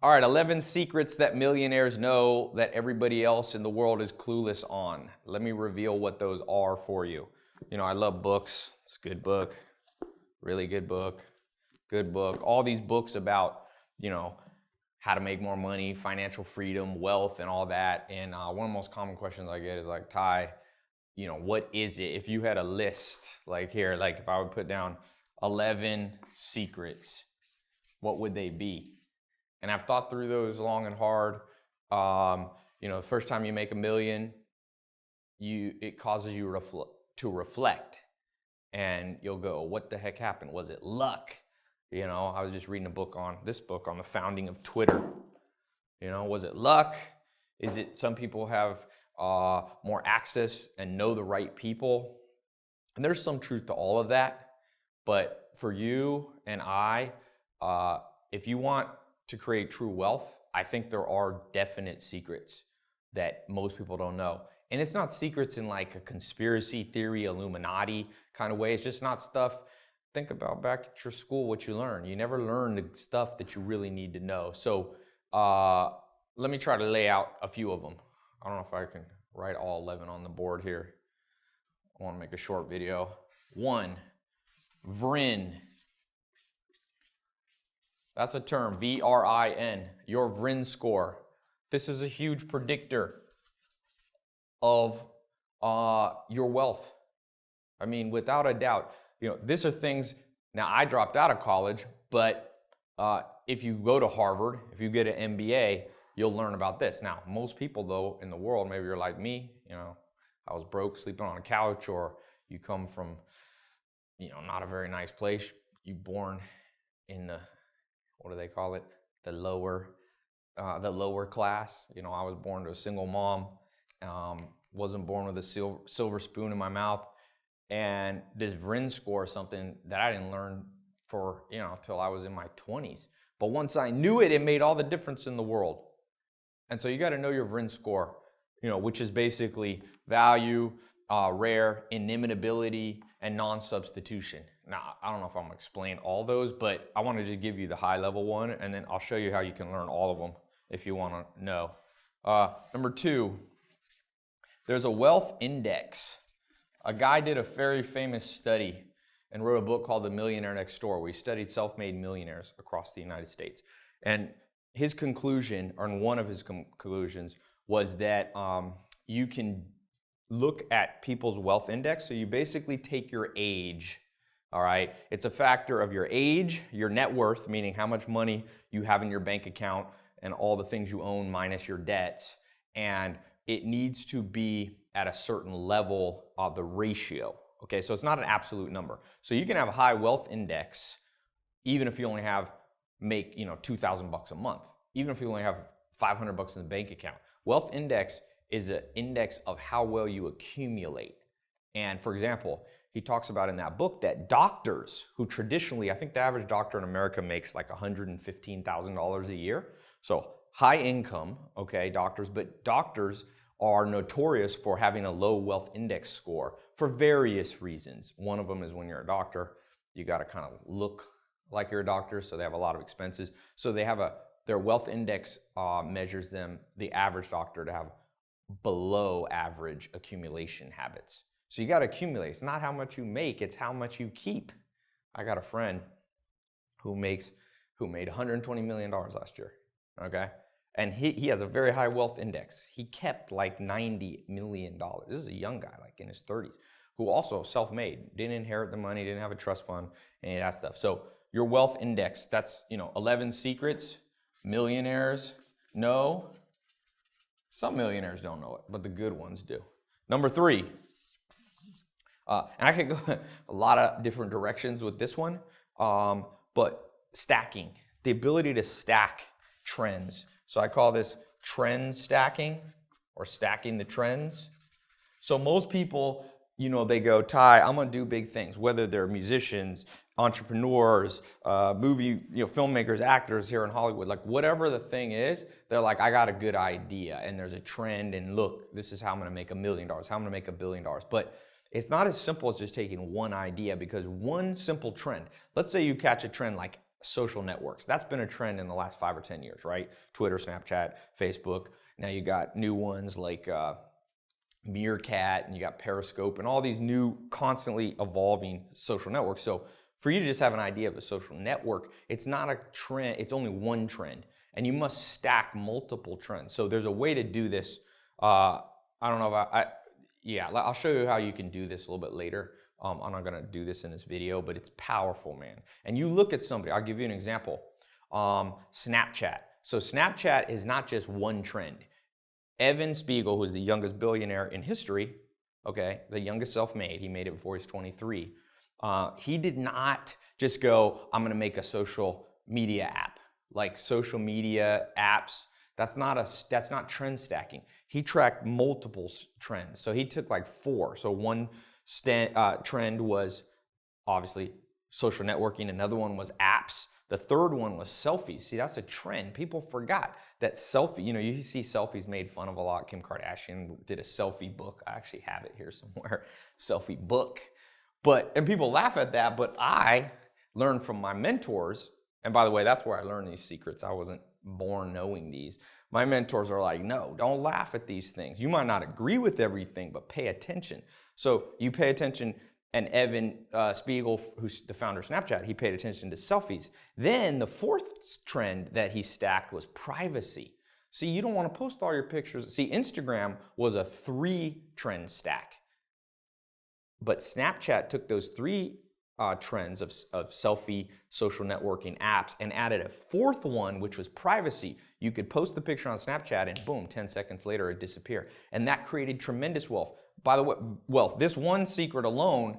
All right, 11 secrets that millionaires know that everybody else in the world is clueless on. Let me reveal what those are for you. You know, I love books. It's a good book, really good book, good book. All these books about, you know, how to make more money, financial freedom, wealth, and all that. And one of the most common questions I get is like, Ty, you know, what is it? If you had a list, like here, like if I would put down 11 secrets, what would they be? And I've thought through those long and hard. You know, the first time you make $1 million, it causes you to reflect. And you'll go, what the heck happened? Was it luck? You know, I was just reading this book on the founding of Twitter. You know, was it luck? Is it some people have more access and know the right people? And there's some truth to all of that. But for you and I, if you want to create true wealth, I think there are definite secrets that most people don't know. And it's not secrets in like a conspiracy theory, Illuminati kind of way. It's just not stuff. Think about back at your school, what you learn. You never learn the stuff that you really need to know. So let me try to lay out a few of them. I don't know if I can write all 11 on the board here. I want to make a short video. 1, VRIN. That's a term, V-R-I-N, your VRIN score. This is a huge predictor of your wealth. I mean, without a doubt, you know, these are things, now I dropped out of college, but if you go to Harvard, if you get an MBA, you'll learn about this. Now, most people though in the world, maybe you're like me, you know, I was broke, sleeping on a couch, or you come from, you know, not a very nice place. You born in the, what do they call it? The lower class. You know, I was born to a single mom. Wasn't born with a silver spoon in my mouth. And this VRIN score is something that I didn't learn for, you know, till I was in my 20s. But once I knew it, it made all the difference in the world. And so you got to know your VRIN score, you know, which is basically value, rare, inimitability, and non-substitution. Now, I don't know if I'm gonna explain all those, but I want to just give you the high level one, and then I'll show you how you can learn all of them if you want to know. Number 2, there's a wealth index. A guy did a very famous study and wrote a book called The Millionaire Next Door, where he studied self-made millionaires across the United States. And his conclusion, or one of his conclusions, was that you can look at people's wealth index. So you basically take your age, all right? It's a factor of your age, your net worth, meaning how much money you have in your bank account and all the things you own minus your debts. And it needs to be at a certain level of the ratio, okay? So it's not an absolute number. So you can have a high wealth index even if you only make, you know, $2,000 a month, even if you only have $500 in the bank account. Wealth index is an index of how well you accumulate. And for example, he talks about in that book that doctors who traditionally, I think the average doctor in America makes like $115,000 a year. So high income, okay, doctors, but doctors are notorious for having a low wealth index score for various reasons. One of them is when you're a doctor, you got to kind of look like you're a doctor, so they have a lot of expenses. So they have their wealth index measures them, the average doctor, to have below average accumulation habits. So you got to accumulate. It's not how much you make, it's how much you keep. I got a friend who made $120 million last year, okay? And he has a very high wealth index. He kept like $90 million. This is a young guy, like in his 30s, who also self-made, didn't inherit the money, didn't have a trust fund, any of that stuff. So your wealth index, that's, you know, 11 secrets millionaires know. Some millionaires don't know it, but the good ones do. Number 3, and I could go a lot of different directions with this one, but stacking, the ability to stack trends. So I call this trend stacking, or stacking the trends. So most people, you know, they go, Ty, I'm gonna do big things, whether they're musicians, entrepreneurs, movie, you know, filmmakers, actors here in Hollywood, like whatever the thing is, they're like, I got a good idea, and there's a trend, and look, this is how I'm gonna make $1 million, how I'm gonna make $1 billion. But it's not as simple as just taking one idea, because one simple trend, let's say you catch a trend like social networks. That's been a trend in the last 5 or 10 years, right? Twitter, Snapchat, Facebook. Now you got new ones like Meerkat, and you got Periscope, and all these new constantly evolving social networks. So for you to just have an idea of a social network, it's not a trend, it's only one trend, and you must stack multiple trends. So there's a way to do this. I don't know if yeah, I'll show you how you can do this a little bit later. I'm not gonna do this in this video, but it's powerful, man. And you look at somebody, I'll give you an example. Snapchat. So Snapchat is not just one trend. Evan Spiegel, who's the youngest billionaire in history, okay, the youngest self-made, he made it before he's 23. He did not just go, I'm gonna make a social media app. Like social media apps, that's not trend stacking. He tracked multiple trends. So he took like 4. So one trend was obviously social networking. Another one was apps. The third one was selfies. See, that's a trend. People forgot that selfie, you see selfies made fun of a lot. Kim Kardashian did a selfie book. I actually have it here somewhere, selfie book. And people laugh at that, but I learned from my mentors, and by the way, that's where I learned these secrets. I wasn't born knowing these. My mentors are like, no, don't laugh at these things. You might not agree with everything, but pay attention. So you pay attention. And Evan Spiegel, who's the founder of Snapchat, he paid attention to selfies. Then the 4th trend that he stacked was privacy. See, you don't want to post all your pictures. See, Instagram was a 3-trend stack. But Snapchat took those 3 trends of selfie, social networking apps and added a 4th one, which was privacy. You could post the picture on Snapchat and boom, 10 seconds later it disappeared. And that created tremendous wealth. By the way, wealth, this one secret alone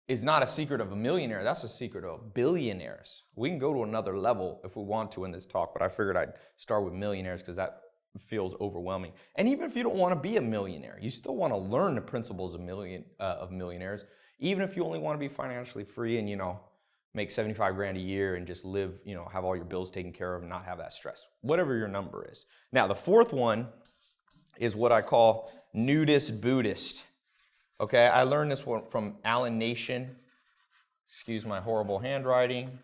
is not a secret of a millionaire. That's a secret of billionaires. We can go to another level if we want to in this talk, but I figured I'd start with millionaires because that feels overwhelming. And even if you don't want to be a millionaire, you still want to learn the principles of millionaires. Even if you only want to be financially free and, make 75 grand a year and just live, have all your bills taken care of and not have that stress, whatever your number is. Now, the 4th one is what I call nudist Buddhist. Okay, I learned this one from Alan Nation. Excuse my horrible handwriting,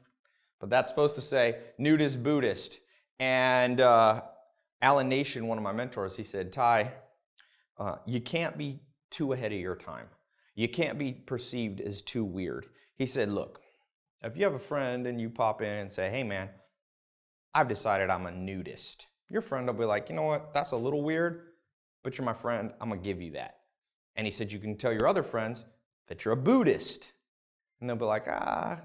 but that's supposed to say nudist Buddhist. And Alan Nation, one of my mentors, he said, Ty, you can't be too ahead of your time. You can't be perceived as too weird. He said, look, if you have a friend and you pop in and say, hey man, I've decided I'm a nudist. Your friend will be like, you know what, that's a little weird, but you're my friend, I'm gonna give you that. And he said, you can tell your other friends that you're a Buddhist. And they'll be like, I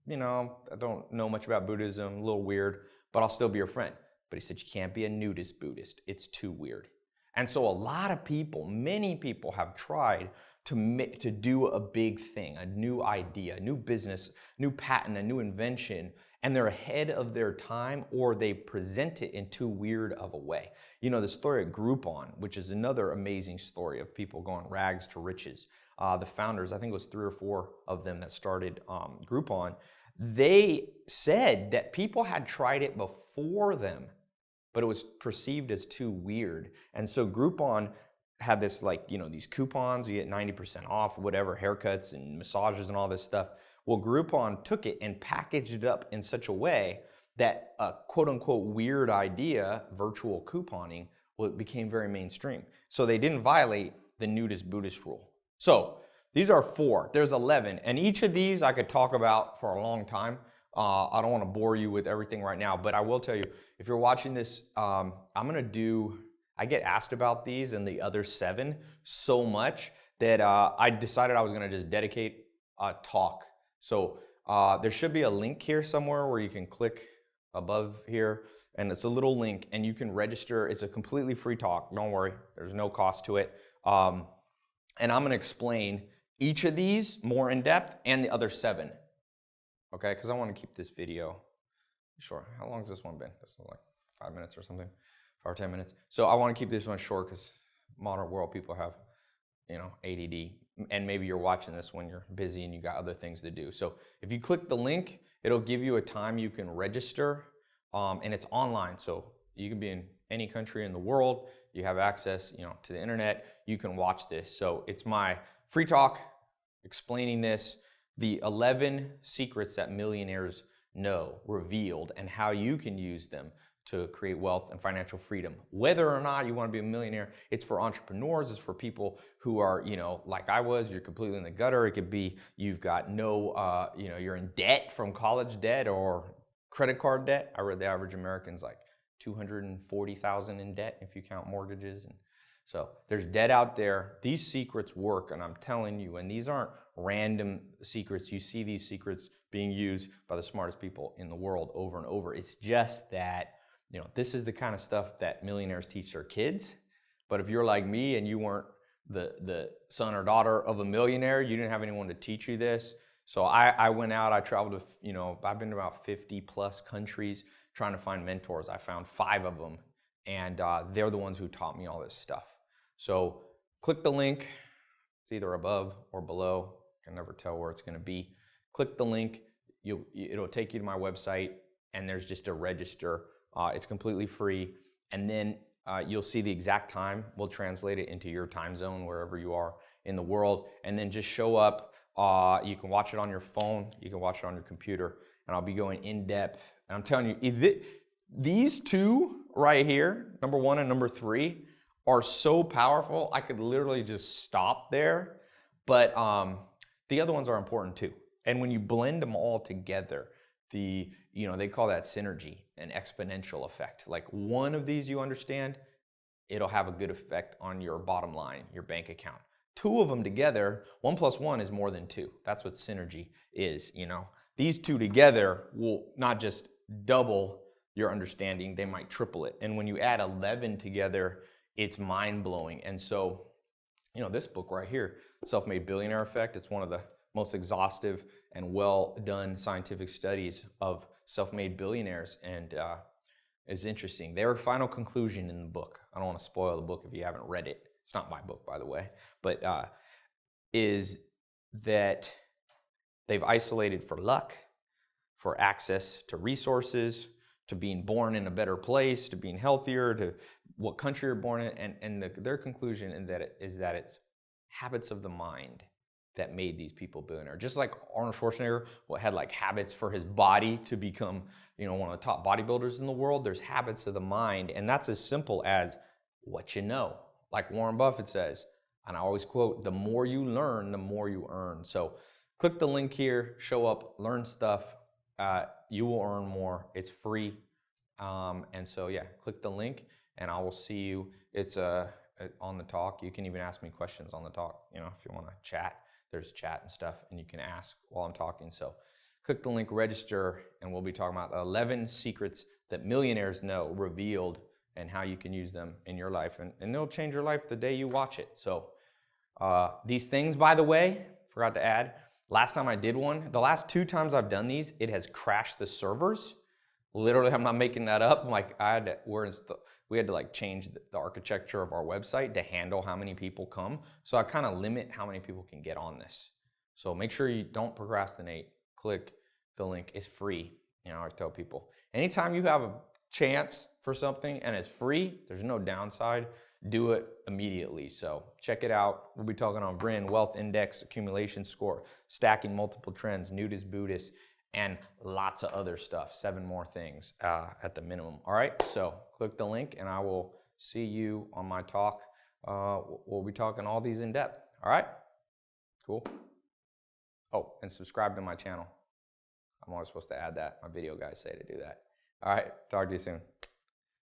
don't know much about Buddhism, a little weird, but I'll still be your friend. But he said, you can't be a nudist Buddhist. It's too weird. And so a lot of people, many people have tried to do a big thing, a new idea, a new business, new patent, a new invention, and they're ahead of their time, or they present it in too weird of a way. The story of Groupon, which is another amazing story of people going rags to riches. The founders, I think it was 3 or 4 of them that started Groupon, they said that people had tried it before them, but it was perceived as too weird. And so Groupon had this, these coupons, you get 90% off, whatever, haircuts and massages and all this stuff. Well, Groupon took it and packaged it up in such a way that a quote-unquote weird idea, virtual couponing, became very mainstream. So they didn't violate the nudist Buddhist rule. So these are 4. There's 11. And each of these I could talk about for a long time. I don't want to bore you with everything right now, but I will tell you, if you're watching this, I get asked about these and the other 7 so much that I decided I was going to just dedicate a talk. So there should be a link here somewhere where you can click above here, and it's a little link and you can register. It's a completely free talk. Don't worry, there's no cost to it. And I'm going to explain each of these more in depth and the other 7. Okay, because I want to keep this video short. How long has this one been? This is like 5 minutes or something, 5 or 10 minutes. So I want to keep this one short because modern world people have, ADD, and maybe you're watching this when you're busy and you got other things to do. So if you click the link, it'll give you a time you can register, and it's online. So you can be in any country in the world. You have access, to the internet. You can watch this. So it's my free talk explaining this, the 11 secrets that millionaires know revealed, and how you can use them to create wealth and financial freedom. Whether or not you want to be a millionaire, it's for entrepreneurs, it's for people who are, like I was, you're completely in the gutter. It could be you've got no, you're in debt from college debt or credit card debt. I read the average American's like 240,000 in debt if you count mortgages. And so there's debt out there. These secrets work, and I'm telling you, and these aren't random secrets. You see these secrets being used by the smartest people in the world over and over. It's just that, this is the kind of stuff that millionaires teach their kids. But if you're like me and you weren't the son or daughter of a millionaire, you didn't have anyone to teach you this. So I went out, I traveled to, I've been to about 50 plus countries trying to find mentors. I found 5 of them, and they're the ones who taught me all this stuff. So click the link. It's either above or below. I can never tell where it's going to be. Click the link. It'll take you to my website, and there's just a register. It's completely free. And then you'll see the exact time. We'll translate it into your time zone, wherever you are in the world. And then just show up. You can watch it on your phone. You can watch it on your computer. And I'll be going in depth. And I'm telling you, these 2 right here, number 1 and number 3, are so powerful. I could literally just stop there. But the other ones are important too. And when you blend them all together, they call that synergy, an exponential effect. Like one of these you understand, it'll have a good effect on your bottom line, your bank account. 2 of them together, 1 + 1 is more than 2. That's what synergy is, These 2 together will not just double your understanding, they might triple it. And when you add 11 together, it's mind-blowing. And so, this book right here, Self-Made Billionaire Effect, it's one of the most exhaustive and well-done scientific studies of self-made billionaires, and is interesting. Their final conclusion in the book, I don't want to spoil the book if you haven't read it. It's not my book, by the way, but is that they've isolated for luck, for access to resources, to being born in a better place, to being healthier, to what country you're born in, and their conclusion is that it's habits of the mind that made these people billionaire. Just like Arnold Schwarzenegger had like habits for his body to become, one of the top bodybuilders in the world, there's habits of the mind, and that's as simple as what you know. Like Warren Buffett says, and I always quote, the more you learn, the more you earn. So click the link here, show up, learn stuff. You will earn more. It's free. And so, yeah, click the link, and I will see you. It's on the talk. You can even ask me questions on the talk, if you want to chat. There's chat and stuff, and you can ask while I'm talking. So click the link, register, and we'll be talking about 11 secrets that millionaires know revealed and how you can use them in your life. And they'll change your life the day you watch it. So these things, by the way, forgot to add, last time I did one, the last 2 times I've done these, it has crashed the servers. Literally, I'm not making that up. Like we had to like change the architecture of our website to handle how many people come. So I kind of limit how many people can get on this. So make sure you don't procrastinate. Click the link. It's free. I tell people, anytime you have a chance for something and it's free, there's no downside, do it immediately. So check it out. We'll be talking on VRIN, Wealth Index, Accumulation Score, Stacking Multiple Trends, Nudist Buddhist, and lots of other stuff, 7 more things at the minimum. All right, so click the link, and I will see you on my talk. We'll be talking all these in depth. All right, cool. Oh, and subscribe to my channel. I'm always supposed to add that. My video guys say to do that. All right, talk to you soon.